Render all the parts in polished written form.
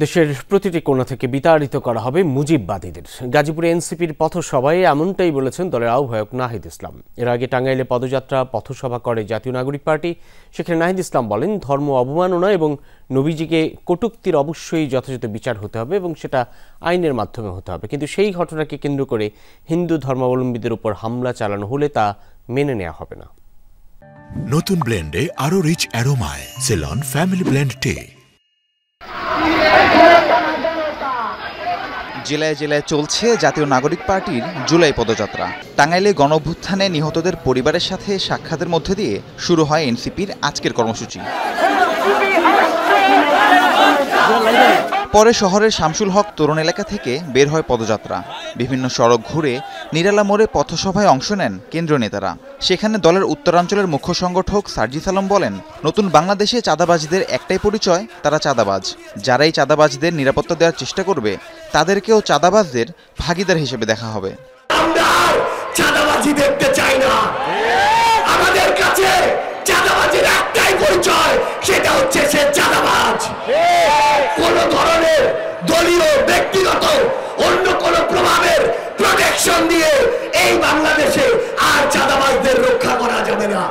দেশের প্রতিটি কোণা থেকে বিতাড়িত করা হবে মুজিববাদীদের। গাজীপুরে এনসিপির পথসভায় এমনটাই বলেছেন দলের আহ্বায়ক নাহিদ ইসলাম। এর আগে টাঙ্গাইলে পদযাত্রা পথসভা করে জাতীয় নাগরিক পার্টি। সেখানে নাহিদ ইসলাম বলেন, ধর্ম অবমাননা এবং নবীজিকে কটূক্তির অবশ্যই যথাযথ বিচার হতে হবে এবং সেটা আইনের মাধ্যমে হতে হবে, কিন্তু সেই ঘটনাকে কেন্দ্র করে হিন্দু ধর্মাবলম্বীদের উপর হামলা চালানো হলে তা মেনে নেওয়া হবে না। নতুন ব্লেন্ডে আরো রিচ অ্যারোমায় সেলন ফ্যামিলি ব্লেন্ড টে। জেলায় জেলায় চলছে জাতীয় নাগরিক পার্টির জুলাই পদযাত্রা। টাঙ্গাইলে গণঅভ্যুত্থানে নিহতদের পরিবারের সাথে সাক্ষাতের মধ্যে দিয়ে শুরু হয় এনসিপির আজকের কর্মসূচি। পরে শহরের শামসুল হক তরুণ এলাকা থেকে বের হয় পদযাত্রা। বিভিন্ন সড়ক ঘুরে নিরালা মোড়ে পথসভায় অংশ নেন কেন্দ্রীয় নেতারা। সেখানে দলের উত্তরাঞ্চলের মুখ্য সংগঠক সার্জিস আলম বলেন, নতুন বাংলাদেশে চাঁদাবাজদের একটাই পরিচয়, তারা চাঁদাবাজ। যারাই চাঁদাবাজদের নিরাপত্তা দেওয়ার চেষ্টা করবে তাদেরকেও চাঁদাবাজদের ভাগিদার হিসেবে দেখা হবে। আমরা চাঁদাবাজি দেখতে চাই না। আমাদের কাছে চাঁদাবাজির একটাই পরিচয়, সেটা হচ্ছে সে চাঁদাবাজ। কোন ধরনের দলীয়, ব্যক্তিগত, অন্য কোন প্রভাবের প্রোটেকশন দিয়ে এই বাংলাদেশে আর চাঁদাবাজদের রক্ষা করা যাবে না।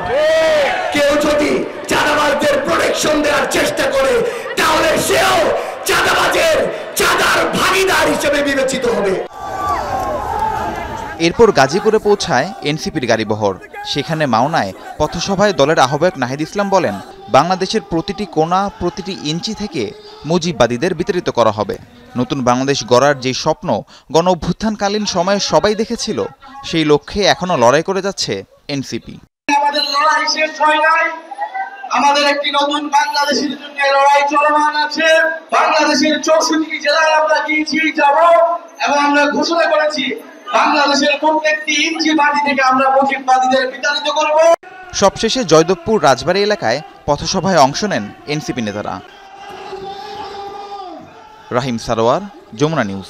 কেউ যদি চাঁদাবাজদের প্রোটেকশন দেওয়ার চেষ্টা করে তাহলে সেও চাঁদাবাজের চাঁদার ভাগীদার হিসেবে বিবেচিত হবে। এরপর গাজীপুরে পৌঁছায় এনসিপির গাড়িবহর। সেখানে মাওনায় পথসভায় দলের আহ্বায়ক নাহিদ ইসলাম বলেন, বাংলাদেশের প্রতিটি কোণা, প্রতিটি ইঞ্চি থেকে মুজিববাদীদের বিতাড়িত করা হবে। নতুন বাংলাদেশ গড়ার যে স্বপ্ন গণঅভ্যুত্থানকালীন সময়ে সবাই দেখেছিল, সেই লক্ষ্যে এখনো লড়াই করে যাচ্ছে এনসিপি। আমাদের লড়াই শেষ হয় নাই। আমাদের একটি নতুন বাংলাদেশের জন্য লড়াই চলমান আছে। বাংলাদেশের 64টি জেলায় আমরা গিয়েছি, যাব, এবং আমরা ঘোষণা করেছি বাংলাদেশের প্রত্যেকটি ইঞ্চি মাটি থেকে আমরা মুজিববাদীদের বিতাড়িত করব। সবশেষে জয়দেবপুর রাজবাড়ী এলাকায় পথসভায় অংশ নেন এনসিপি নেতারা। রাহিম সারোয়ার, যমুনা নিউজ।